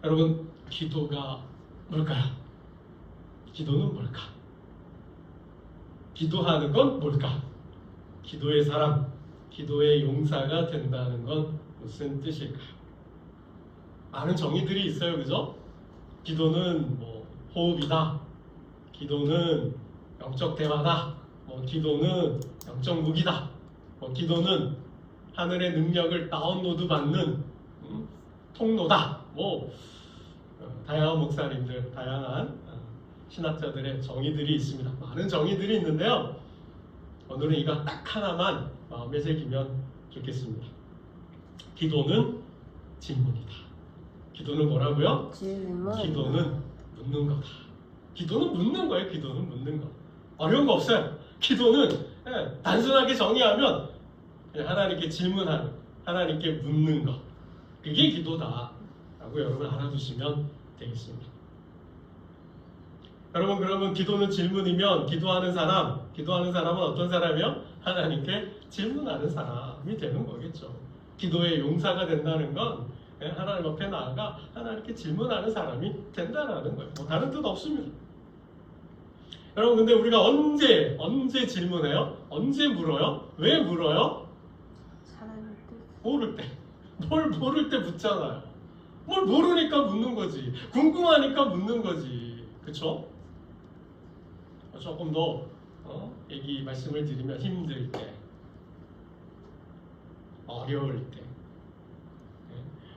여러분, 기도가 뭘까요? 기도는 뭘까? 기도하는 건 뭘까? 기도의 사람, 기도의 용사가 된다는 건 무슨 뜻일까요? 많은 정의들이 있어요, 그죠? 기도는 뭐 호흡이다, 기도는 영적 대화다, 기도는 영적 무기다, 기도는 하늘의 능력을 다운로드 받는 통로다. 다양한 목사님들, 다양한 신학자들의 정의들이 있습니다. 많은 정의들이 있는데요. 오늘은 이거 딱 하나만 마음에 새기면 좋겠습니다. 기도는 질문이다. 기도는 뭐라고요? 질문. 기도는 묻는 거다. 기도는 묻는 거예요. 기도는 묻는 거. 어려운 거 없어요. 기도는 단순하게 정의하면 그냥 하나님께 질문하는, 하나님께 묻는 거. 그게 기도다 라고 여러분 알아두시면 되겠습니다. 여러분, 그러면 기도는 질문이면 기도하는 사람은 어떤 사람이요? 하나님께 질문하는 사람이 되는 거겠죠. 기도의 용사가 된다는 건 하나님 앞에 나아가 하나님께 질문하는 사람이 된다는 거예요. 다른 뜻 없습니다. 여러분, 근데 우리가 언제 질문해요? 언제 물어요? 왜 물어요? 하나님 뜻. 모를 때. 뭘 모를 때 묻잖아요. 뭘 모르니까 묻는 거지. 궁금하니까 묻는 거지. 그쵸? 조금 더 얘기 말씀을 드리면 힘들 때, 어려울 때,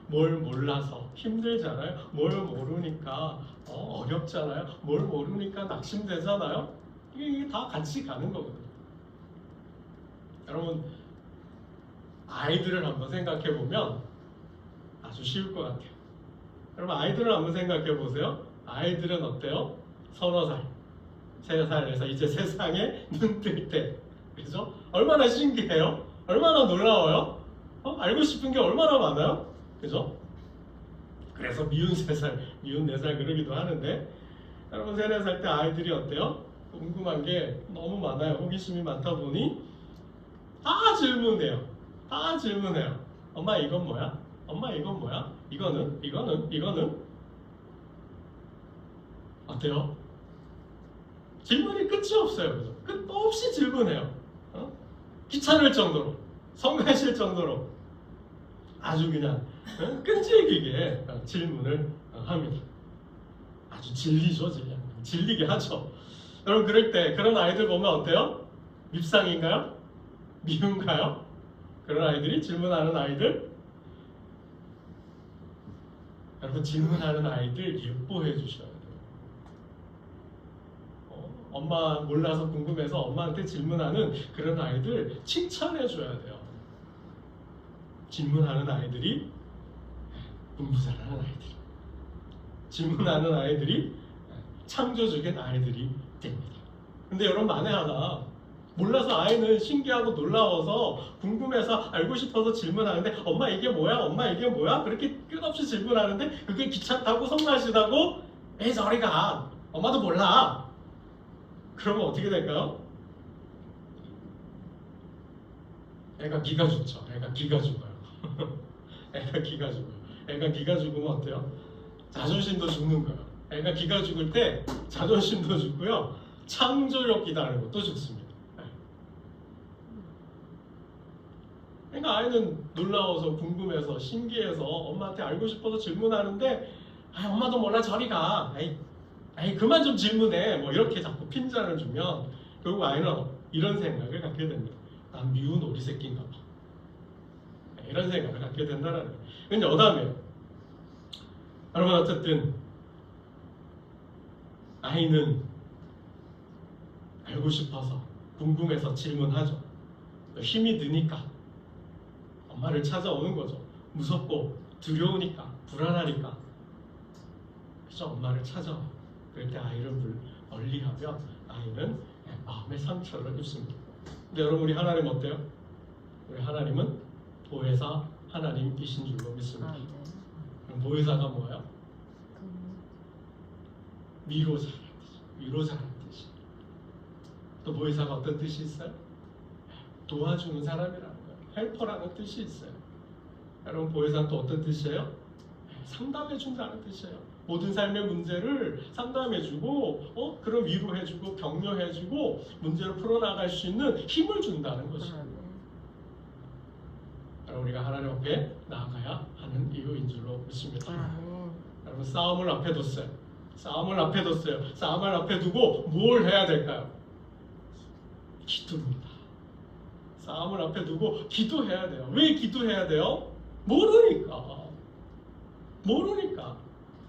뭘 몰라서 힘들잖아요. 뭘 모르니까 어렵잖아요. 뭘 모르니까 낙심되잖아요. 이게 다 같이 가는 거거든요. 여러분, 아이들을 한번 생각해 보면 아주 쉬울 것 같아요. 여러분, 아이들을 한번 생각해 보세요. 아이들은 어때요? 서너 살, 3살에서 이제 세상에 눈 뜰 때, 그죠? 얼마나 신기해요? 얼마나 놀라워요? 알고 싶은 게 얼마나 많아요? 그죠? 그래서 미운 3살, 미운 4살 그러기도 하는데, 여러분 3, 4살 때 아이들이 어때요? 궁금한 게 너무 많아요. 호기심이 많다 보니 다 질문해요. 다 질문해요. 엄마 이건 뭐야? 엄마 이건 뭐야? 이거는? 어때요? 질문이 끝이 없어요. 그죠? 끝없이 질문해요. 귀찮을 정도로, 성가실 정도로 아주 그냥 끈질기게 질문을 합니다. 아주 진리죠, 질리게 하죠. 여러분, 그럴 때 그런 아이들 보면 어때요? 밉상인가요? 미운가요? 그런 아이들이 질문하는 아이들? 여러분, 질문하는 아이들 예뻐해 주셔야 돼요. 엄마 몰라서 궁금해서 엄마한테 질문하는 그런 아이들 칭찬해 줘야 돼요. 질문하는 아이들이 공부 잘하는 아이들, 질문하는 아이들이 창조적인 아이들이 됩니다. 근데 여러분, 만에 하나 몰라서 아이는 신기하고 놀라워서 궁금해서 알고 싶어서 질문하는데 엄마 이게 뭐야? 엄마 이게 뭐야? 그렇게 끝없이 질문하는데 그게 귀찮다고 성나시다고 에이 저리 가, 엄마도 몰라. 그러면 어떻게 될까요? 애가 기가 죽죠. 애가 기가 죽어요. 애가 기가 죽어요. 애가 기가 죽으면 어때요? 자존심도 죽는 거예요. 애가 기가 죽을 때 자존심도 죽고요, 창조력이라는 것도 죽습니다. 그러니까 아이는 놀라워서 궁금해서 신기해서 엄마한테 알고 싶어서 질문하는데 엄마도 몰라 저리 가, 에이 그만 좀 질문해, 이렇게 자꾸 핀잔을 주면 결국 아이는 이런 생각을 갖게 됩니다. 난 미운 오리 새끼인가 봐. 이런 생각을 갖게 된다는 거예요. 근데 여담이에요. 여러분, 어쨌든 아이는 알고 싶어서 궁금해서 질문하죠. 힘이 드니까 엄마를 찾아오는 거죠. 무섭고 두려우니까, 불안하니까. 그래서 엄마를 찾아와요. 그럴 때 아이를 멀리하면 아이는 마음의 상처를 입습니다. 근데 여러분, 우리 하나님 어때요? 우리 하나님은 보혜사 하나님이신 줄로 믿습니다. 그럼 보혜사가 뭐예요? 위로자라는 뜻이에요. 위로자라는 뜻이에요. 또 보혜사가 어떤 뜻이 있어요? 도와주는 사람이라는 거예요. 헬퍼라는 뜻이 있어요. 여러분, 보혜사는 또 어떤 뜻이에요? 상담해준다는 뜻이에요. 모든 삶의 문제를 상담해주고 그런 위로해주고 격려해주고 문제를 풀어나갈 수 있는 힘을 준다는 것입니다. 우리가 하나님 앞에 나아가야 하는 이유인 줄로 믿습니다. 여러분 싸움을 앞에 뒀어요. 싸움을 앞에 두고 뭘 해야 될까요? 기도입니다. 싸움을 앞에 두고 기도해야 돼요. 왜 기도해야 돼요? 모르니까.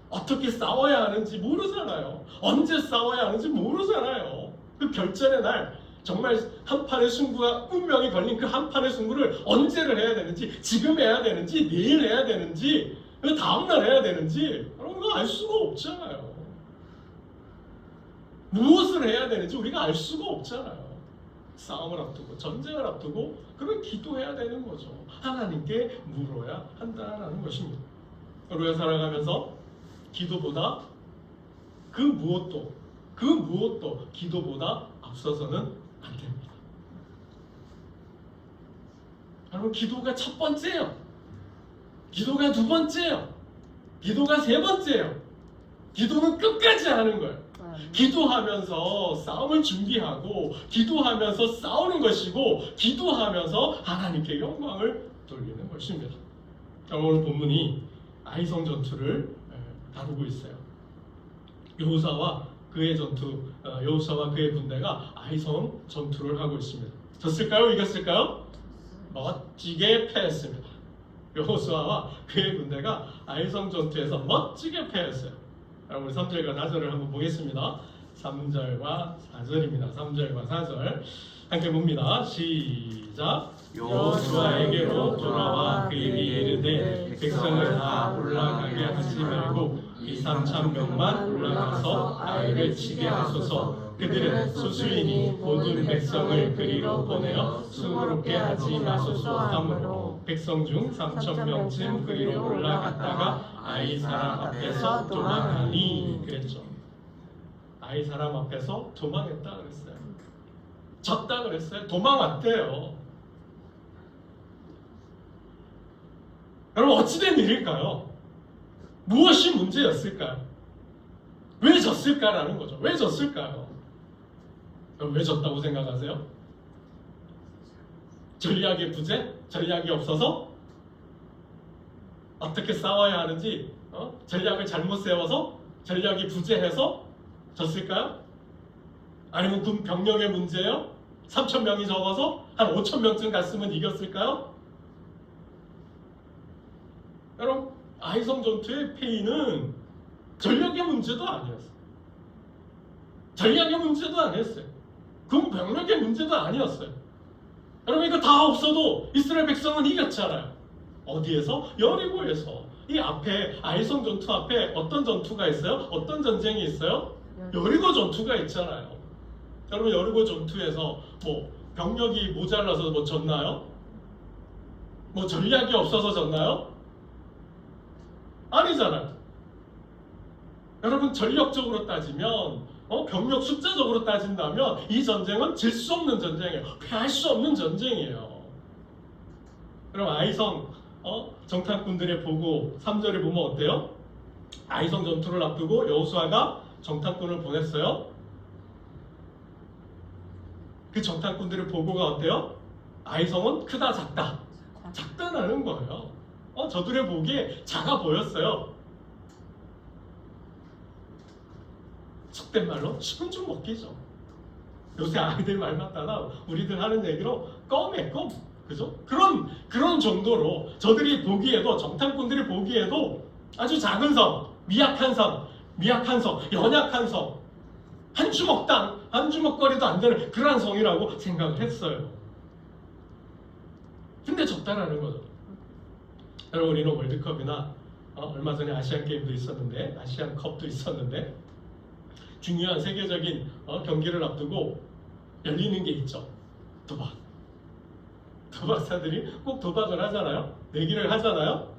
어떻게 싸워야 하는지 모르잖아요. 언제 싸워야 하는지 모르잖아요. 그 결전의 날 정말 한 판의 승부가 운명이 걸린 그 한 판의 승부를 언제를 해야 되는지, 지금 해야 되는지, 내일 해야 되는지, 그 다음날 해야 되는지 그런 거 알 수가 없잖아요. 무엇을 해야 되는지 우리가 알 수가 없잖아요. 싸움을 앞두고 전쟁을 앞두고 그걸 기도해야 되는 거죠. 하나님께 물어야 한다는 것입니다. 우리가 살아가면서 기도보다 그 무엇도 기도보다 앞서서는 안 됩니다. 여러분 기도가 첫 번째예요. 기도가 두 번째예요. 기도가 세 번째예요. 기도는 끝까지 하는 거예요. 기도하면서 싸움을 준비하고 기도하면서 싸우는 것이고 기도하면서 하나님께 영광을 돌리는 것입니다. 오늘 본문이 아이성 전투를 다루고 있어요. 여호사와 그의 부대가 아이성 전투를 하고 있습니다. 졌을까요? 이겼을까요? 멋지게 패했습니다. 여호수아와 그의 군대가 아이성 전투에서 멋지게 패했어요. 우리 3절과 4절을 한번 보겠습니다. 3절과 4절입니다. 3절과 4절 함께 봅니다. 시작. 여호수아에게로 돌아와 그에게 이르되 백성을 다 올라가게 하지 말고 2-3천 명만 올라가서 아이를 치게 하소서. 그들은 소수이니 모든 백성을 그리로 보내어 수고롭게 하지 마소서 하므로 백성 중 3,000명쯤 그리로 올라갔다가 아이 사람 앞에서 도망하니 그랬죠. 아이 사람 앞에서 도망했다 그랬어요. 졌다 그랬어요. 도망왔대요. 여러분 어찌된 일일까요? 무엇이 문제였을까요? 왜 졌을까라는 거죠. 왜 졌을까요? 왜 졌다고 생각하세요? 전략의 부재? 전략이 없어서? 어떻게 싸워야 하는지 전략을 잘못 세워서? 전략이 부재해서 졌을까요? 아니면 군 병력의 문제예요? 3,000명이 적어서 한 5,000명쯤 갔으면 이겼을까요? 여러분 아이성 전투의 패인은 전략의 문제도 아니었어요. 전략의 문제도 아니었어요. 군 병력의 문제도 아니었어요. 여러분 이거 다 없어도 이스라엘 백성은 이겼잖아요. 어디에서? 여리고에서. 이 앞에 아이성 전투 앞에 어떤 전투가 있어요? 어떤 전쟁이 있어요? 여리고 전투가 있잖아요. 여러분 여리고 전투에서 뭐 병력이 모자라서 뭐 졌나요? 뭐 전략이 없어서 졌나요? 아니잖아요. 여러분 전력적으로 따지면 병력 숫자적으로 따진다면 이 전쟁은 질 수 없는 전쟁이에요. 패할 수 없는 전쟁이에요. 그럼 아이성 정탐꾼들의 보고 3절에 보면 어때요? 아이성 전투를 앞두고 여호수아가 정탐꾼을 보냈어요. 그 정탐꾼들의 보고가 어때요? 아이성은 크다 작다? 작다라는 거예요. 저들의 보기에 작아 보였어요. 속된 말로 식은 죽 먹기죠. 요새 아이들 말 맞다가 우리들 하는 얘기로 껌에 껌. 그죠? 그런 정도로 저들이 보기에도 정탐꾼들이 보기에도 아주 작은 성, 미약한 성, 연약한 성, 한 주먹거리도 안 되는 그러한 성이라고 생각을 했어요. 근데 졌다라는 거죠. 여러분 우리는 월드컵이나 얼마 전에 아시안 게임도 있었는데 아시안 컵도 있었는데 중요한 세계적인 경기를 앞두고 열리는 게 있죠. 도박. 도박사들이 꼭 도박을 하잖아요. 내기를 하잖아요.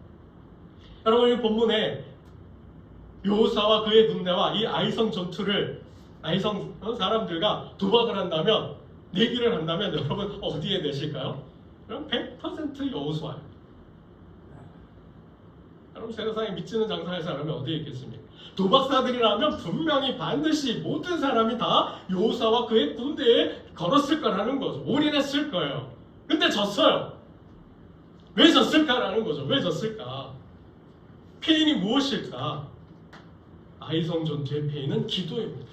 여러분 이 본문에 여호사와 그의 군대와 이 아이성 전투를 아이성 사람들과 도박을 한다면 내기를 한다면 여러분 어디에 내실까요? 그럼 100% 여호수아예요. 여러분 세상에 믿지는 장사할 사람이 어디에 있겠습니까? 도박사들이라면 분명히 반드시 모든 사람이 다 여호사와 그의 군대에 걸었을 거라는 거죠. 올인했을 거예요. 근데 졌어요. 왜 졌을까라는 거죠. 왜 졌을까? 패인이 무엇일까? 아이성 전투의 패인은 기도입니다.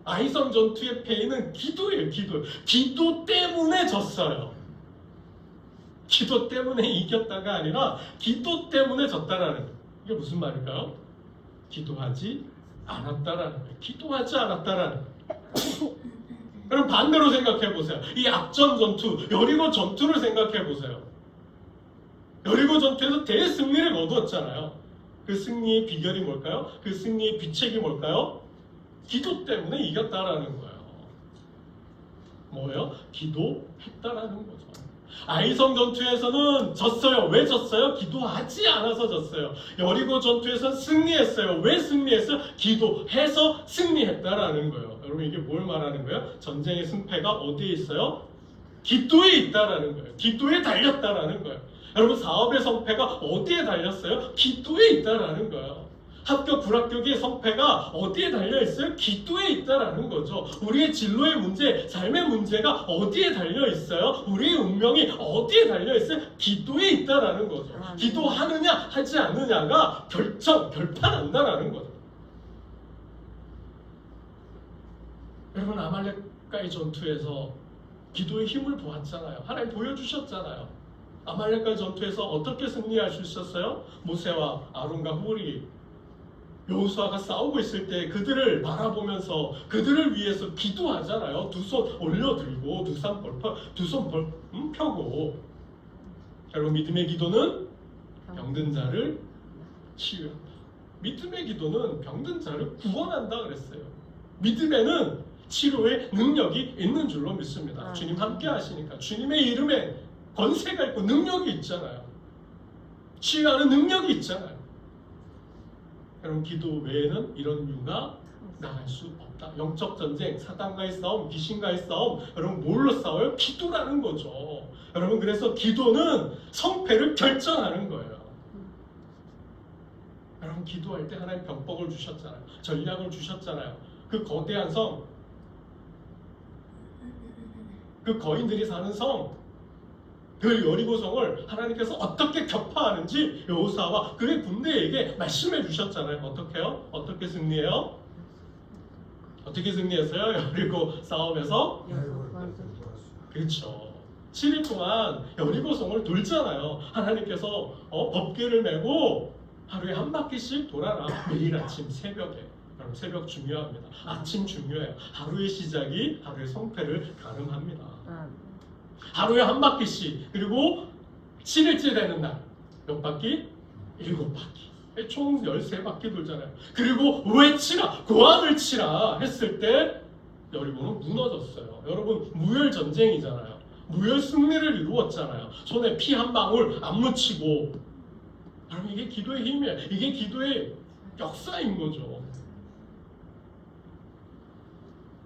아이성 전투의 패인은 기도예요. 기도 때문에 졌어요. 기도 때문에 이겼다가 아니라 기도 때문에 졌다라는 거예요. 이게 무슨 말일까요? 기도하지 않았다라는 거예요. 기도하지 않았다라는 거예요. 그럼 반대로 생각해 보세요. 이 악전 전투, 여리고 전투를 생각해 보세요. 여리고 전투에서 대승리를 거두었잖아요. 그 승리의 비결이 뭘까요? 그 승리의 비책이 뭘까요? 기도 때문에 이겼다라는 거예요. 뭐예요? 기도했다라는 거죠. 아이성 전투에서는 졌어요. 왜 졌어요? 기도하지 않아서 졌어요. 여리고 전투에서는 승리했어요. 왜 승리했어요? 기도해서 승리했다라는 거예요. 여러분 이게 뭘 말하는 거예요? 전쟁의 승패가 어디에 있어요? 기도에 있다라는 거예요. 기도에 달렸다라는 거예요. 여러분 사업의 성패가 어디에 달렸어요? 기도에 있다라는 거예요. 합격 불합격의 성패가 어디에 달려있어요? 기도에 있다라는 거죠. 우리의 진로의 문제, 삶의 문제가 어디에 달려있어요? 우리의 운명이 어디에 달려있어요? 기도에 있다라는 거죠. 기도하느냐 하지 않느냐가 결판한다라는 거죠. 여러분 아말렉과의 전투에서 기도의 힘을 보았잖아요. 하나님 보여주셨잖아요. 아말렉과의 전투에서 어떻게 승리할 수 있었어요? 모세와 아론과 훌이 여호수아가 싸우고 있을 때 그들을 바라보면서 그들을 위해서 기도하잖아요. 두 손 올려들고 두 손 펴고. 여러분 믿음의 기도는 병든 자를 치유한다. 믿음의 기도는 병든 자를 구원한다 그랬어요. 믿음에는 치료의 능력이 있는 줄로 믿습니다. 주님 함께 하시니까 주님의 이름에 권세가 있고 능력이 있잖아요. 치유하는 능력이 있잖아요. 여러분 기도 외에는 이런 이유가 나갈 수 없다. 영적 전쟁, 사단과의 싸움, 귀신과의 싸움. 여러분 뭘로 싸워요? 기도라는 거죠. 여러분 그래서 기도는 성패를 결정하는 거예요. 여러분 기도할 때 하나님 병법을 주셨잖아요. 전략을 주셨잖아요. 그 거대한 성, 그 거인들이 사는 성, 그 여리고성을 하나님께서 어떻게 격파하는지 여호수아와 그의 군대에게 말씀해 주셨잖아요. 어떻게요? 어떻게 승리해요? 어떻게 승리했어요? 여리고 싸움에서? 그렇죠. 7일 동안 여리고성을 돌잖아요. 하나님께서 법궤를 메고 하루에 한 바퀴씩 돌아라. 매일 아침 새벽에. 여러분 새벽 중요합니다. 아침 중요해요. 하루의 시작이 하루의 성패를 가름합니다. 하루에 한 바퀴씩. 그리고 7일째 되는 날 몇 바퀴? 7바퀴. 총 13바퀴 돌잖아요. 그리고 외치라, 고함을 치라 했을 때 여리고는 무너졌어요. 여러분 무혈 전쟁이잖아요. 무혈 승리를 이루었잖아요. 손에 피 한 방울 안 묻히고. 여러분 이게 기도의 힘이에요. 이게 기도의 역사인 거죠.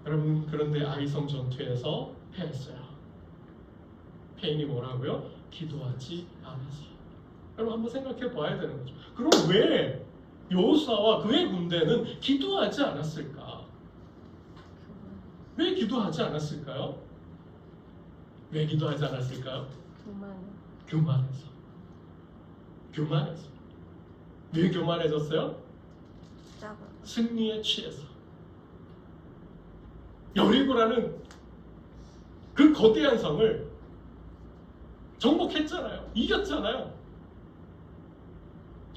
여러분 그런데 아이성 전투에서 패했어요. 패인이 뭐라고요? 기도하지 않아서. 여러분 한번 생각해 봐야 되는 거죠. 그럼 왜 여호수아와 그의 군대는 기도하지 않았을까? 왜 기도하지 않았을까요? 왜 기도하지 않았을까요? 교만해서. 왜 교만해졌어요? 승리에 취해서. 여리고라는 그 거대한 성을 정복했잖아요. 이겼잖아요.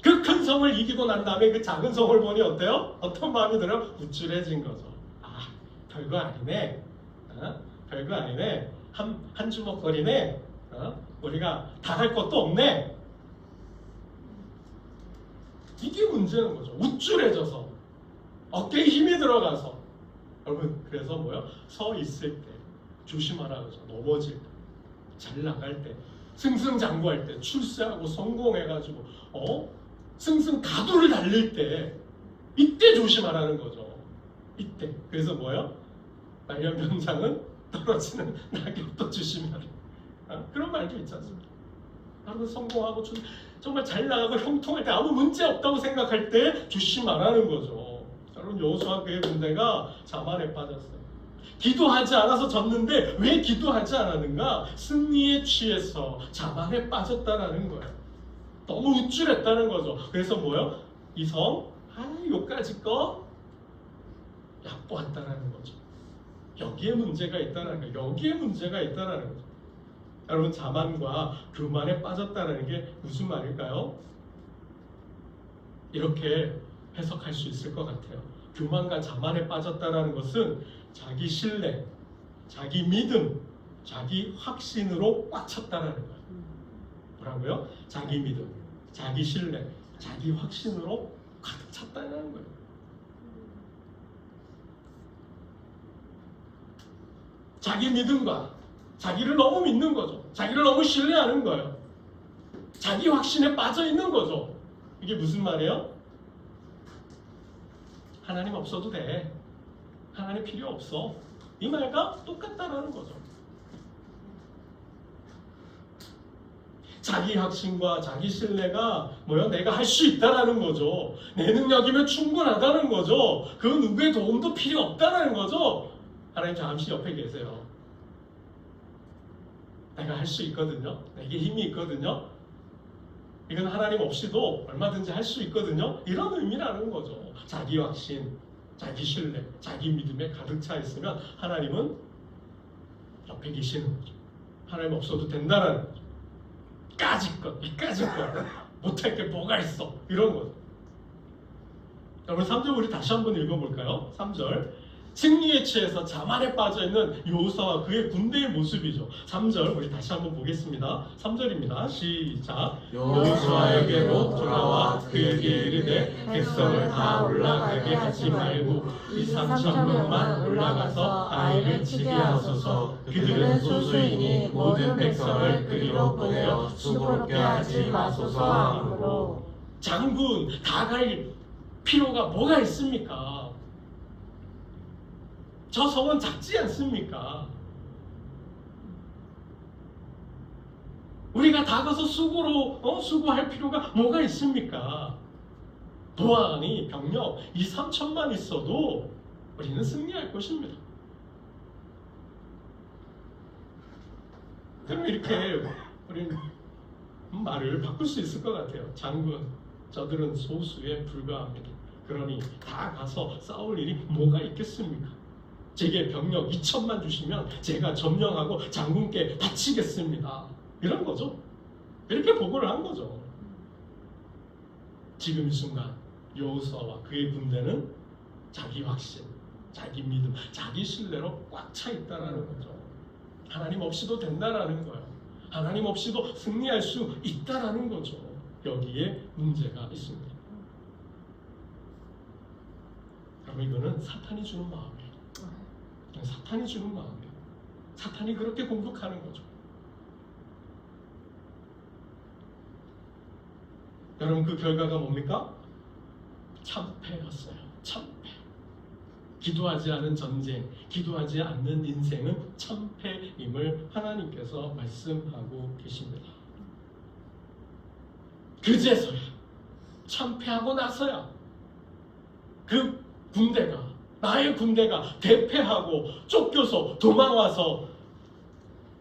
그 큰 성을 이기고 난 다음에 그 작은 성을 보니 어때요? 어떤 마음이 들어요? 우쭐해진 거죠. 아, 별거 아니네. 별거 아니네. 한 주먹거리네. 우리가 당할 것도 없네. 이게 문제는 거죠. 우쭐해져서 어깨에 힘이 들어가서. 여러분 그래서 뭐요? 서 있을 때 조심하라 그러죠. 넘어질 때, 잘 나갈 때, 승승장구할 때, 출세하고 성공해가지고 승승가도를 달릴 때 이때 조심하라는 거죠. 이때. 그래서 뭐요? 말년병장은 떨어지는 낙엽도 조심하라. 그런 말도 있지 않습니까? 여러분 성공하고 정말 잘 나가고 형통할 때 아무 문제 없다고 생각할 때 주시 말하는 거죠. 여러분 여호수아 그의 군대가 자만에 빠졌어요. 기도하지 않아서 졌는데 왜 기도하지 않았는가? 승리에 취해서 자만에 빠졌다라는 거예요. 너무 우쭐했다는 거죠. 그래서 뭐요? 이 성, 요까지 거 얕보았다라는 거죠. 여기에 문제가 있다는 거예요. 여기에 문제가 있다는 거죠. 여러분 자만과 교만에 빠졌다는 게 무슨 말일까요? 이렇게 해석할 수 있을 것 같아요. 교만과 자만에 빠졌다는 것은 자기 신뢰, 자기 믿음, 자기 확신으로 꽉 찼다는 거예요. 뭐라고요? 자기 믿음, 자기 신뢰, 자기 확신으로 가득 찼다는 거예요. 자기 믿음과 자기를 너무 믿는 거죠. 자기를 너무 신뢰하는 거예요. 자기 확신에 빠져 있는 거죠. 이게 무슨 말이에요? 하나님 없어도 돼. 하나님 필요 없어. 이 말과 똑같다라는 거죠. 자기 확신과 자기 신뢰가 뭐요? 내가 할 수 있다라는 거죠. 내 능력이면 충분하다는 거죠. 그 누구의 도움도 필요 없다는 거죠. 하나님 잠시 옆에 계세요. 내가 할 수 있거든요. 내게 힘이 있거든요. 이건 하나님 없이도 얼마든지 할 수 있거든요. 이런 의미라는 거죠. 자기 확신, 자기 신뢰, 자기 믿음에 가득 차 있으면 하나님은 옆에 계시는 거죠. 하나님 없어도 된다는 거죠. 이까짓 것 못할 게 뭐가 있어. 이런 거죠. 여러분 3절 우리 다시 한번 읽어볼까요? 3절 승리에 취해서 자만에 빠져있는 여호수아와 그의 군대의 모습이죠. 3절 우리 다시 한번 보겠습니다. 3절입니다. 시작. 여호수아에게로 돌아와 그에게 이르되 백성을 다 올라가게 하지 말고 2,3,000명만 올라가서 아이를 치게 하소서. 그들은 소수이니 모든 백성을 그리로 보내어 수고롭게 하지 마소서 하므로. 장군 다 갈 필요가 뭐가 있습니까? 저 성은 작지 않습니까? 우리가 다 가서 수고할 필요가 뭐가 있습니까? 도안이 병력 2,3천만 있어도 우리는 승리할 것입니다. 그럼 이렇게 우리는 말을 바꿀 수 있을 것 같아요. 장군, 저들은 소수에 불과합니다. 그러니 다 가서 싸울 일이 뭐가 있겠습니까? 제게 병력 2천만 주시면 제가 점령하고 장군께 바치겠습니다. 이런 거죠. 이렇게 보고를 한 거죠. 지금 이 순간 여호수아와 그의 군대는 자기 확신, 자기 믿음, 자기 신뢰로 꽉 차 있다라는 거죠. 하나님 없이도 된다라는 거예요. 하나님 없이도 승리할 수 있다라는 거죠. 여기에 문제가 있습니다. 그럼 이거는 사탄이 주는 마음이에요. 사탄이 주는 마음이에요. 사탄이 그렇게 공격하는 거죠. 여러분 그 결과가 뭡니까? 참패였어요. 참패. 기도하지 않은 전쟁, 기도하지 않는 인생은 참패임을 하나님께서 말씀하고 계십니다. 그제서야 참패하고 나서야 그 군대가 나의 군대가 대패하고 쫓겨서 도망와서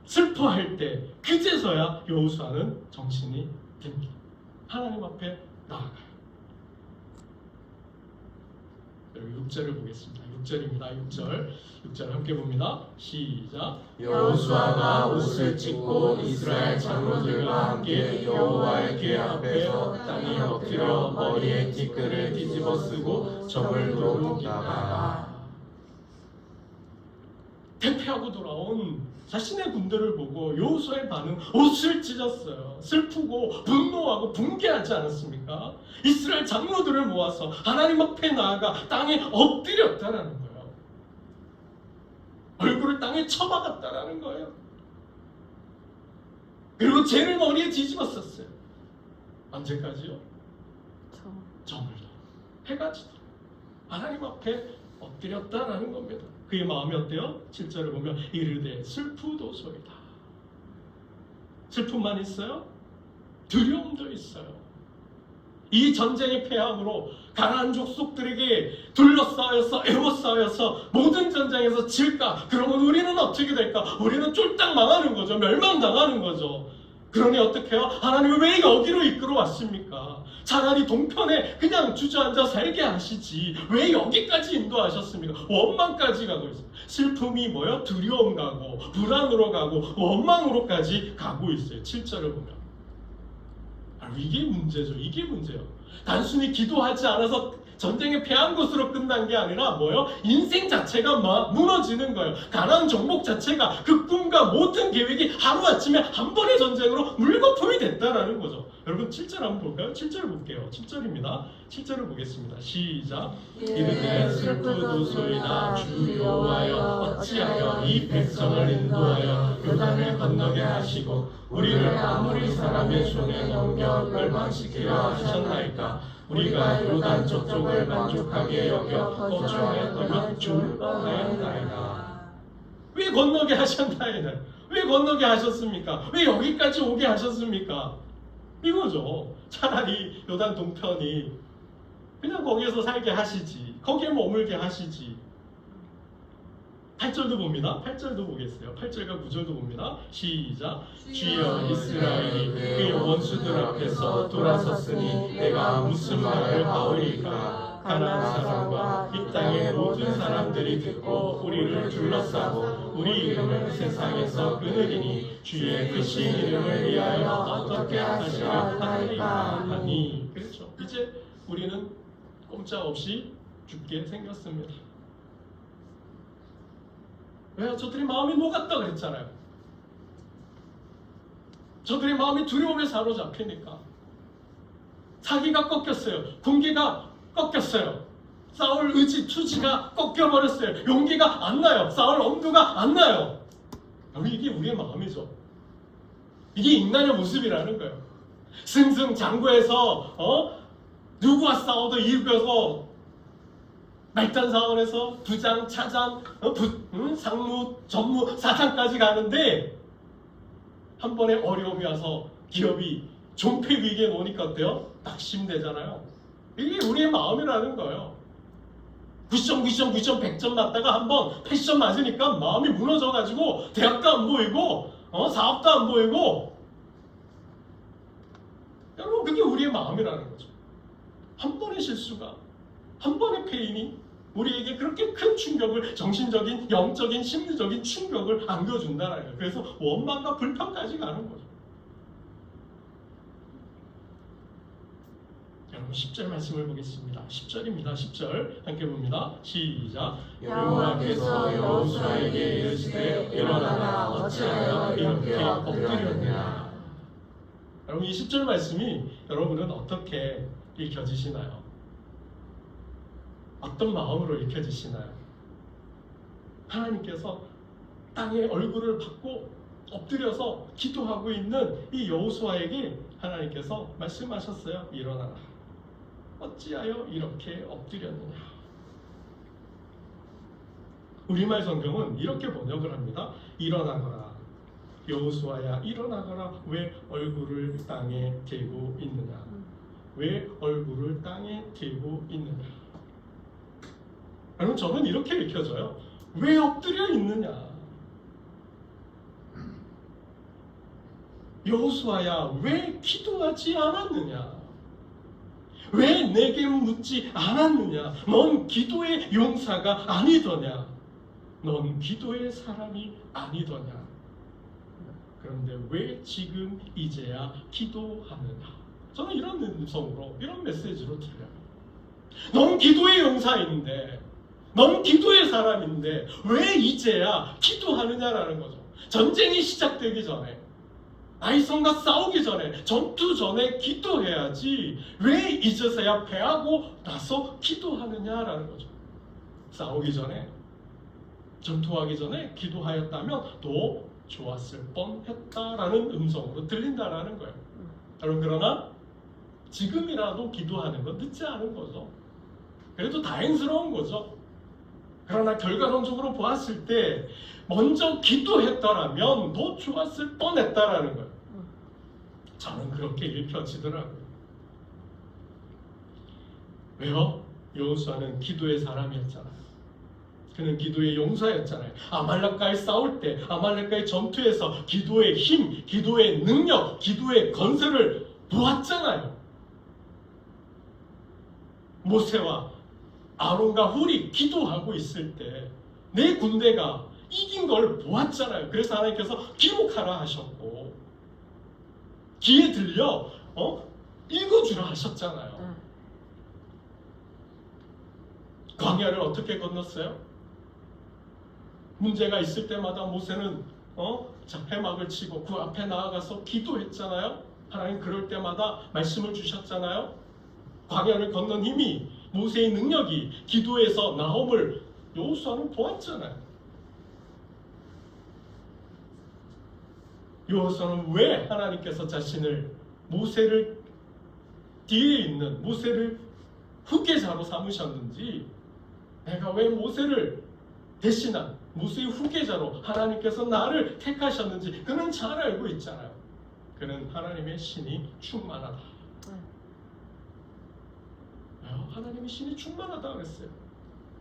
슬퍼할 때 그제서야 여호수아는 정신이 듭니다. 하나님 앞에 나아가요. 6절을 보겠습니다. 6절입니다. 6절 함께 봅니다. 시작. 여호수아가 옷을 찢고 이스라엘 장로들과 함께 여호와의 궤 앞에서 땅에 엎드려 머리에 티끌을 뒤집어 쓰고 저물도록 나가라. 대패하고 돌아온 자신의 군대를 보고 여호수아의 반응 옷을 찢었어요. 슬프고 분노하고 붕괴하지 않았습니까? 이스라엘 장로들을 모아서 하나님 앞에 나아가 땅에 엎드렸다라는 거예요. 얼굴을 땅에 쳐박았다라는 거예요. 그리고 죄를 머리에 뒤집었었어요. 언제까지요? 저물도 해가 지도록 하나님 앞에 엎드렸다라는 겁니다. 그의 마음이 어때요? 7절을 보면 이르되 슬프도소이다. 슬픔만 있어요? 두려움도 있어요. 이 전쟁의 패함으로 가나안 족속들에게 둘러싸여서 에워싸여서 모든 전쟁에서 질까? 그러면 우리는 어떻게 될까? 우리는 쫄딱 망하는 거죠. 멸망당하는 거죠. 그러니 어떻게 해요? 하나님이 왜 여기로 이끌어 왔습니까? 차라리 동편에 그냥 주저앉아 살게 하시지 왜 여기까지 인도하셨습니까? 원망까지 가고 있어요. 슬픔이 뭐요? 두려움 가고 불안으로 가고 원망으로까지 가고 있어요. 7절을 보면. 이게 문제죠. 이게 문제예요. 단순히 기도하지 않아서 전쟁에 패한 것으로 끝난 게 아니라 뭐요? 인생 자체가 무너지는 거예요. 가나안 정복 자체가 그 꿈과 모든 계획이 하루아침에 한 번의 전쟁으로 물거품이 됐다라는 거죠. 여러분 7절 한번 볼까요? 7절 볼게요. 7절입니다. 7절을 보겠습니다. 시작. 이르되 슬프도소이다 주 여호와여 어찌하여 이 백성을 인도하여 요단을 건너게 하시고 우리를 아모리 사람의 손에 넘겨 멸망시키려 하셨나이까. 우리가 요단 저쪽을 만족하게 여겨 거주하였다면 좋을 뻔하였나이다. 왜 건너게 하셨나이다. 왜 건너게 하셨습니까? 왜 여기까지 오게 하셨습니까? 이거죠. 차라리 요단 동편이 그냥 거기에서 살게 하시지. 거기에 머물게 하시지. 8절도 봅니다. 8절도 보겠어요. 8절과 9절도 봅니다. 시작. 주여 이스라엘이 그의 원수들 앞에서 돌아섰으니 내가 무슨 말을 하오리까. 가나안 사람과 이 땅의 모든 사람들이 듣고 우리를 둘러싸고 우리 이름을 세상에서 끊으리니 주의 크신 이름을 위하여 어떻게 하시려 하리까 하니. 그렇죠. 이제 우리는 꼼짝없이 죽게 생겼습니다. 왜요? 저들이 마음이 녹았다 그랬잖아요. 저들이 마음이 두려움에 사로잡히니까. 사기가 꺾였어요. 군기가 꺾였어요. 싸울 의지, 투지가 꺾여버렸어요. 용기가 안 나요. 싸울 엄두가 안 나요. 이게 우리의 마음이죠. 이게 인간의 모습이라는 거예요. 승승장구해서 누구와 싸워도 이겨서 말단 사원에서 부장, 차장, 상무, 전무, 사장까지 가는데 한 번에 어려움이 와서 기업이 존폐 위기에 놓으니까 어때요? 낙심되잖아요. 이게 우리의 마음이라는 거예요. 9점 100점 맞다가 한번 80점 맞으니까 마음이 무너져가지고 대학도 안 보이고 사업도 안 보이고. 여러분 그게 우리의 마음이라는 거죠. 한 번의 실수가, 한 번의 페인이 우리에게 그렇게 큰 충격을, 정신적인, 영적인, 심리적인 충격을 안겨준다는 거예요. 그래서 원망과 불평까지 가는 거죠. 여러분 10절 말씀을 보겠습니다. 10절입니다. 10절 함께 봅니다. 시작. 여호와께서 여호수아에게 이르시되 일어나라 어찌하여 이렇게 엎드렸느냐. 여러분 이 10절 말씀이 여러분은 어떻게 읽혀지시나요? 어떤 마음으로 읽혀지시나요? 하나님께서 땅에 얼굴을 받고 엎드려서 기도하고 있는 이 여호수아에게 하나님께서 말씀하셨어요. 일어나라. 어찌하여 이렇게 엎드렸느냐. 우리말 성경은 이렇게 번역을 합니다. 일어나거라. 여호수아야 일어나거라. 왜 얼굴을 땅에 대고 있느냐. 왜 얼굴을 땅에 대고 있느냐. 여러분 저는 이렇게 읽혀져요. 왜 엎드려 있느냐. 여호수아야 왜 기도하지 않았느냐. 왜 내게 묻지 않았느냐. 넌 기도의 용사가 아니더냐. 넌 기도의 사람이 아니더냐. 그런데 왜 지금 이제야 기도하느냐. 저는 이런 음성으로, 이런 메시지로 들려요. 넌 기도의 용사인데, 넌 기도의 사람인데 왜 이제야 기도하느냐라는 거죠. 전쟁이 시작되기 전에, 아이성과 싸우기 전에, 전투 전에 기도해야지 왜 이제서야 패하고 나서 기도하느냐라는 거죠. 싸우기 전에, 전투하기 전에 기도하였다면 또 좋았을 뻔했다라는 음성으로 들린다라는 거예요. 여러분 그러나 지금이라도 기도하는 건 늦지 않은 거죠. 그래도 다행스러운 거죠. 그러나 결과론적으로 보았을 때 먼저 기도했더라면 더 좋았을 뻔했다라는 거예요. 저는 그렇게 읽혀지더라고요. 왜요? 여호수아는 기도의 사람이었잖아요. 그는 기도의 용사였잖아요. 아말렉과의 싸울 때, 아말렉과의 전투에서 기도의 힘, 기도의 능력, 기도의 건설을 보았잖아요. 모세와 아론과 훌이 기도하고 있을 때 내 군대가 이긴 걸 보았잖아요. 그래서 하나님께서 기록하라 하셨고 귀에 들려 읽어주라 하셨잖아요. 광야를 어떻게 건넜어요? 문제가 있을 때마다 모세는 해막을 치고 그 앞에 나아가서 기도했잖아요. 하나님 그럴 때마다 말씀을 주셨잖아요. 광야를 건넌 힘이, 모세의 능력이 기도에서 나옴을 여호수아는 보았잖아요. 여호수아는 왜 하나님께서 자신을 모세를 뒤에 있는 모세를 후계자로 삼으셨는지, 내가 왜 모세를 대신한 모세의 후계자로 하나님께서 나를 택하셨는지 그는 잘 알고 있잖아요. 그는 하나님의 신이 충만하다. 하나님의 신이 충만하다 그랬어요.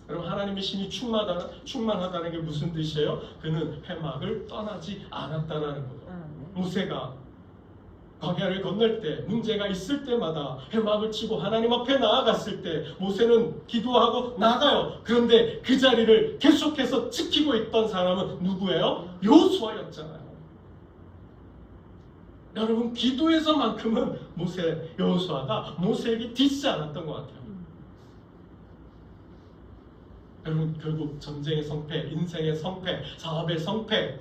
여러분, 하나님의 신이 충만하다는 게 무슨 뜻이에요? 그는 해막을 떠나지 않았다라는 거죠. 모세가 광야를 건널 때, 문제가 있을 때마다 해막을 치고 하나님 앞에 나아갔을 때 모세는 기도하고 나가요. 그런데 그 자리를 계속해서 지키고 있던 사람은 누구예요? 여호수아였잖아요. 여러분, 기도에서만큼은 여호수아가 모세에게 뒤지지 않았던 것 같아요. 여러분, 결국 전쟁의 성패, 인생의 성패, 사업의 성패,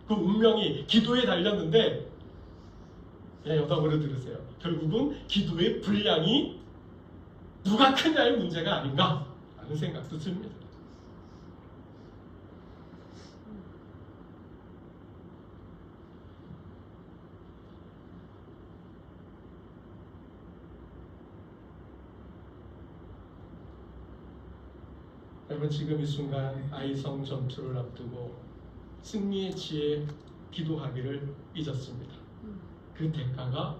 그 운명이 기도에 달렸는데, 여담으로 들으세요. 결국은 기도의 분량이 누가 크냐의 문제가 아닌가 하는 생각도 듭니다. 여러분, 지금 이 순간 아이성 전투를 앞두고 승리의 지혜 기도하기를 잊었습니다. 그 대가가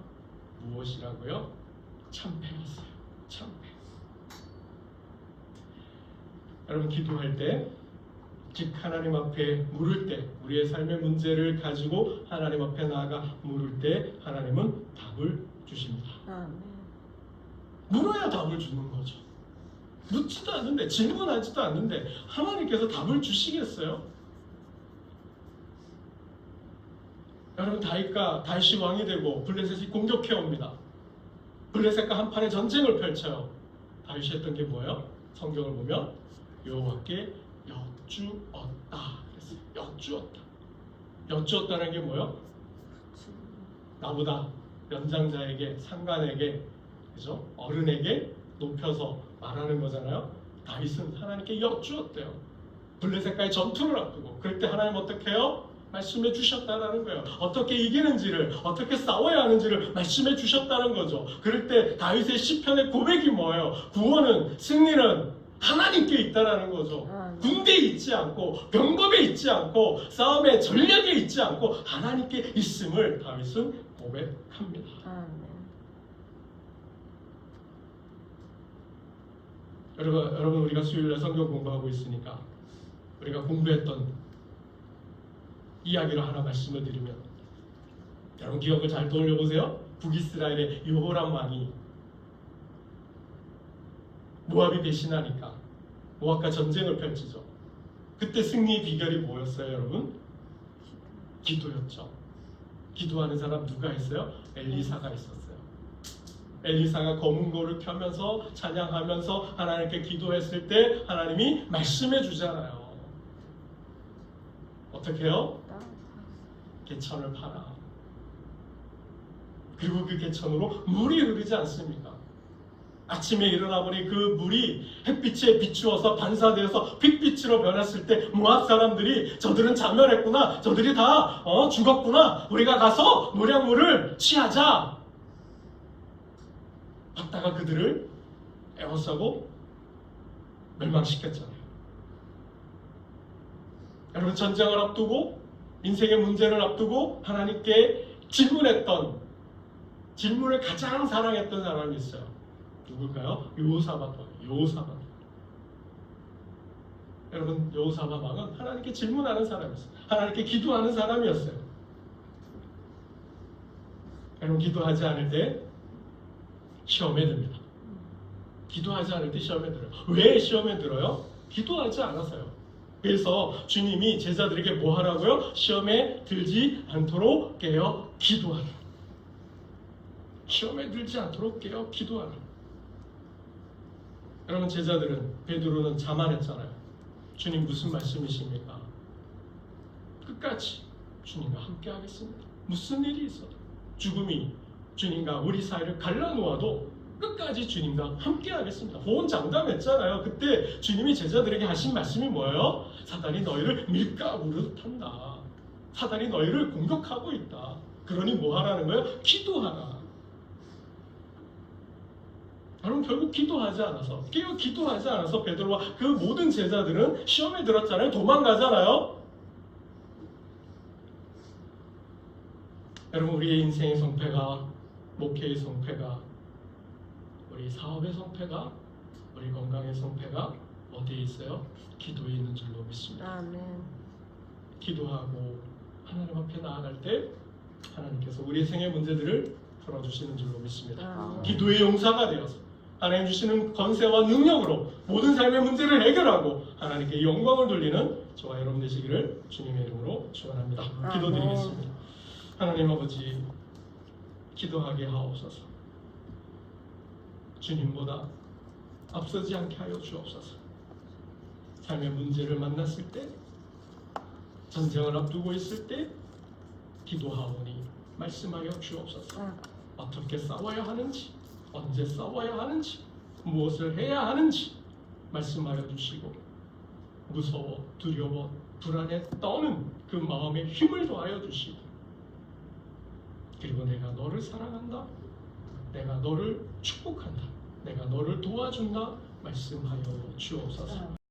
무엇이라고요? 참패였어요. 참패. 여러분, 기도할 때, 즉 하나님 앞에 물을 때, 우리의 삶의 문제를 가지고 하나님 앞에 나아가 물을 때 하나님은 답을 주십니다. 물어야 답을 주는 거죠. 묻지도 않는데, 질문하지도 않는데 하나님께서 답을 주시겠어요? 여러분, 다윗이 왕이 되고 블레셋이 공격해 옵니다. 블레셋과 한판의 전쟁을 펼쳐요. 다윗이 했던 게 뭐예요? 성경을 보면 여호와께 여쭈었다 그랬어요. 여쭈었다. 여쭈었다는 게 뭐예요? 나보다 연장자에게, 상관에게, 그죠? 어른에게 높여서 말하는 거잖아요. 다윗은 하나님께 여쭈었대요. 블레셋과의 전투를 앞두고. 그럴 때 하나님 어떻게 해요? 말씀해 주셨다는 거예요. 어떻게 이기는지를, 어떻게 싸워야 하는지를 말씀해 주셨다는 거죠. 그럴 때 다윗의 시편의 고백이 뭐예요? 구원은, 승리는 하나님께 있다라는 거죠. 군대에 있지 않고, 병법에 있지 않고, 싸움의 전략에 있지 않고 하나님께 있음을 다윗은 고백합니다. 여러분, 우리가 수요일날 성경 공부하고 있으니까 우리가 공부했던 이야기를 하나 말씀을 드리면, 여러분 기억을 잘 떠올려 보세요. 북이스라엘의 여호람 왕이 모압이 배신하니까 모압과 전쟁을 펼치죠. 그때 승리의 비결이 뭐였어요, 여러분? 기도였죠. 기도하는 사람 누가 있어요? 엘리사가 있었어요. 엘리사가 검은 고를 켜면서 찬양하면서 하나님께 기도했을 때 하나님이 말씀해 주잖아요. 어떻게 해요? 개천을 파라. 그리고 그 개천으로 물이 흐르지 않습니까? 아침에 일어나 보니 그 물이 햇빛에 비추어서 반사되어서 빛빛으로 변했을 때 모압 사람들이, 저들은 자멸했구나, 저들이 다 죽었구나, 우리가 가서 노량물을 취하자. 갔다가 그들을 에워싸고 멸망시켰잖아요. 여러분, 전쟁을 앞두고, 인생의 문제를 앞두고 하나님께 질문했던 질문을 가장 사랑했던 사람이 있어요. 누굴까요? 여호사밧 왕. 여러분, 여호사밧 왕은 하나님께 질문하는 사람이었어요. 하나님께 기도하는 사람이었어요. 여러분, 기도하지 않을 때 시험에 듭니다. 기도하지 않을 때 시험에 들어요. 왜 시험에 들어요? 기도하지 않아서요. 그래서 주님이 제자들에게 뭐 하라고요? 시험에 들지 않도록 깨어 기도하라. 시험에 들지 않도록 깨어 기도하라. 여러분, 제자들은, 베드로는 자만했잖아요. 주님 무슨 말씀이십니까? 끝까지 주님과 함께 하겠습니다. 무슨 일이 있어도, 죽음이 주님과 우리 사이를 갈라놓아도 끝까지 주님과 함께 하겠습니다. 호언장담했잖아요. 그때 주님이 제자들에게 하신 말씀이 뭐예요? 사단이 너희를 밀가부르듯한다. 사단이 너희를 공격하고 있다. 그러니 뭐 하라는 거예요? 기도하라. 여러분, 결국 기도하지 않아서, 깨어 기도하지 않아서 베드로와 그 모든 제자들은 시험에 들었잖아요. 도망가잖아요. 여러분, 우리의 인생의 성패가, 목회의 성패가, 우리 사업의 성패가, 우리 건강의 성패가 어디에 있어요? 기도에 있는 줄로 믿습니다. 아멘. 기도하고 하나님 앞에 나아갈 때 하나님께서 우리 생의 문제들을 풀어주시는 줄로 믿습니다. 아멘. 기도의 용사가 되어서 하나님 주시는 권세와 능력으로 모든 삶의 문제를 해결하고 하나님께 영광을 돌리는 저와 여러분 되시기를 주님의 이름으로 축원합니다. 기도드리겠습니다. 하나님 아버지, 기도하게 하옵소서. 주님보다 앞서지 않게 하여 주옵소서. 삶의 문제를 만났을 때, 전쟁을 앞두고 있을 때 기도하오니 말씀하여 주옵소서. 어떻게 싸워야 하는지, 언제 싸워야 하는지, 무엇을 해야 하는지 말씀하여 주시고, 무서워, 두려워, 불안에 떠는 그 마음에 힘을 더하여 주시고, 그리고 내가 너를 사랑한다, 내가 너를 축복한다, 내가 너를 도와준다 말씀하여 주옵소서.